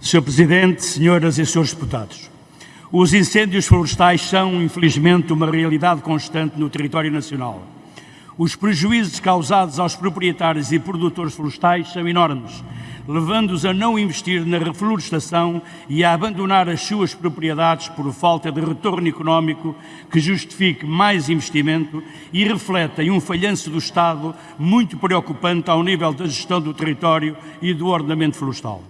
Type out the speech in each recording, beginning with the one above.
Sr. Presidente, senhoras e senhores deputados, os incêndios florestais são, infelizmente, uma realidade constante no território nacional. Os prejuízos causados aos proprietários e produtores florestais são enormes, levando-os a não investir na reflorestação e a abandonar as suas propriedades por falta de retorno económico que justifique mais investimento e refletem um falhanço do Estado muito preocupante ao nível da gestão do território e do ordenamento florestal.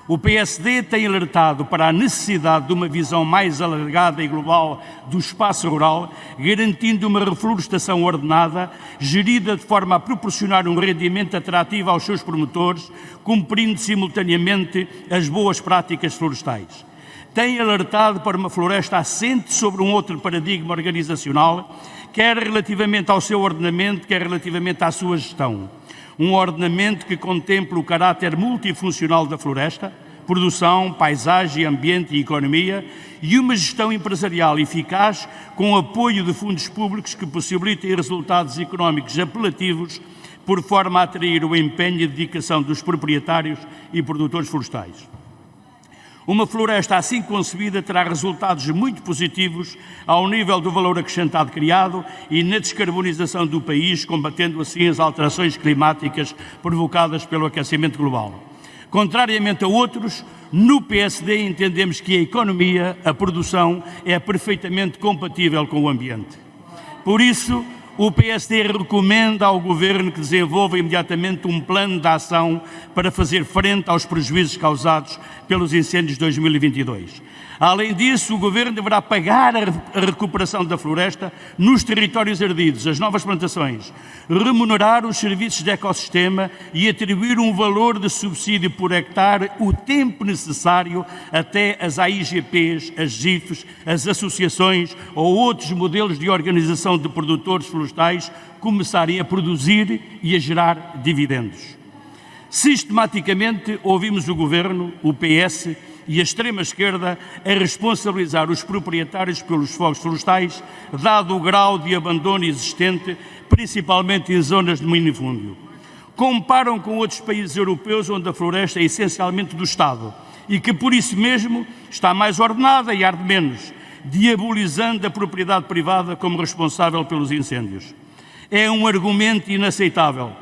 O PSD tem alertado para a necessidade de uma visão mais alargada e global do espaço rural, garantindo uma reflorestação ordenada, gerida de forma a proporcionar um rendimento atrativo aos seus promotores, cumprindo simultaneamente as boas práticas florestais. Tem alertado para uma floresta assente sobre um outro paradigma organizacional, quer relativamente ao seu ordenamento, quer relativamente à sua gestão. Um ordenamento que contemple o caráter multifuncional da floresta, produção, paisagem, ambiente e economia, e uma gestão empresarial eficaz com apoio de fundos públicos que possibilitem resultados económicos apelativos por forma a atrair o empenho e dedicação dos proprietários e produtores florestais. Uma floresta assim concebida terá resultados muito positivos ao nível do valor acrescentado criado e na descarbonização do país, combatendo assim as alterações climáticas provocadas pelo aquecimento global. Contrariamente a outros, no PSD entendemos que a economia, a produção, é perfeitamente compatível com o ambiente. Por isso, o PSD recomenda ao Governo que desenvolva imediatamente um plano de ação para fazer frente aos prejuízos causados pelos incêndios de 2022. Além disso, o Governo deverá pagar a recuperação da floresta nos territórios ardidos, as novas plantações, remunerar os serviços de ecossistema e atribuir um valor de subsídio por hectare o tempo necessário até as AIGPs, as GIFs, as associações ou outros modelos de organização de produtores florestais começarem a produzir e a gerar dividendos. Sistematicamente ouvimos o Governo, o PS e a extrema-esquerda a responsabilizar os proprietários pelos fogos florestais, dado o grau de abandono existente, principalmente em zonas de minifúndio. Comparam com outros países europeus onde a floresta é essencialmente do Estado e que, por isso mesmo, está mais ordenada e arde menos, diabolizando a propriedade privada como responsável pelos incêndios. É um argumento inaceitável,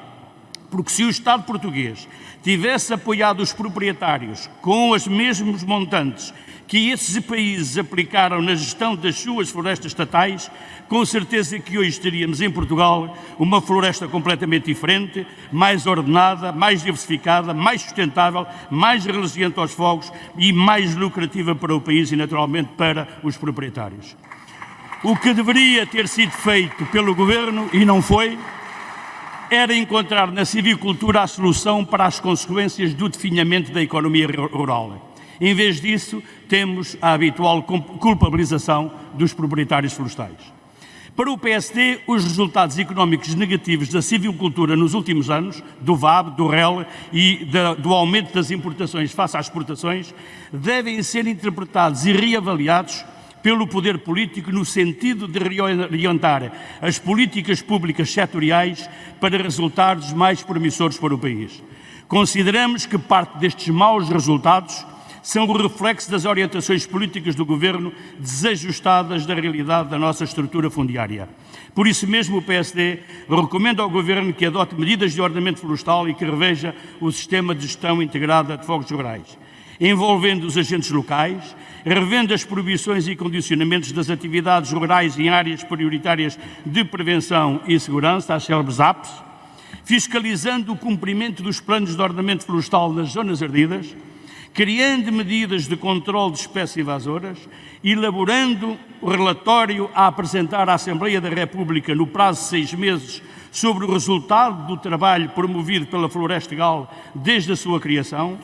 porque se o Estado português tivesse apoiado os proprietários com os mesmos montantes que esses países aplicaram na gestão das suas florestas estatais, com certeza que hoje teríamos em Portugal uma floresta completamente diferente, mais ordenada, mais diversificada, mais sustentável, mais resiliente aos fogos e mais lucrativa para o país e naturalmente para os proprietários. O que deveria ter sido feito pelo Governo, e não foi, era encontrar na civicultura a solução para as consequências do definhamento da economia rural. Em vez disso, temos a habitual culpabilização dos proprietários florestais. Para o PSD, os resultados económicos negativos da civicultura nos últimos anos, do VAB, do REL e do aumento das importações face às exportações, devem ser interpretados e reavaliados pelo poder político no sentido de reorientar as políticas públicas setoriais para resultados mais promissores para o país. Consideramos que parte destes maus resultados são o reflexo das orientações políticas do Governo desajustadas da realidade da nossa estrutura fundiária. Por isso mesmo o PSD recomenda ao Governo que adote medidas de ordenamento florestal e que reveja o sistema de gestão integrada de fogos rurais, envolvendo os agentes locais, revendo as proibições e condicionamentos das atividades rurais em áreas prioritárias de prevenção e segurança, as célebres APs, fiscalizando o cumprimento dos planos de ordenamento florestal nas zonas ardidas, criando medidas de controle de espécies invasoras, elaborando o relatório a apresentar à Assembleia da República no prazo de 6 meses sobre o resultado do trabalho promovido pela Floresta Legal desde a sua criação,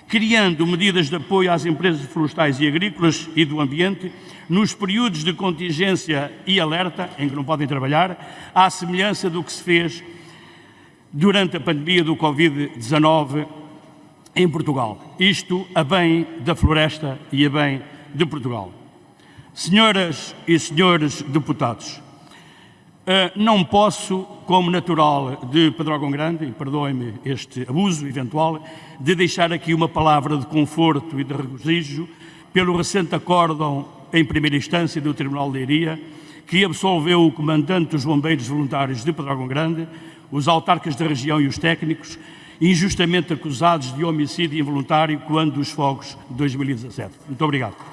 criando medidas de apoio às empresas florestais e agrícolas e do ambiente nos períodos de contingência e alerta, em que não podem trabalhar, à semelhança do que se fez durante a pandemia do Covid-19 em Portugal. Isto a bem da floresta e a bem de Portugal. Senhoras e senhores deputados, Não posso, como natural de Pedrógão Grande, e perdoem-me este abuso eventual, de deixar aqui uma palavra de conforto e de regozijo pelo recente acórdão em primeira instância do Tribunal de Leiria, que absolveu o comandante dos Bombeiros Voluntários de Pedrógão Grande, os autarcas da região e os técnicos, injustamente acusados de homicídio involuntário quando dos fogos de 2017. Muito obrigado.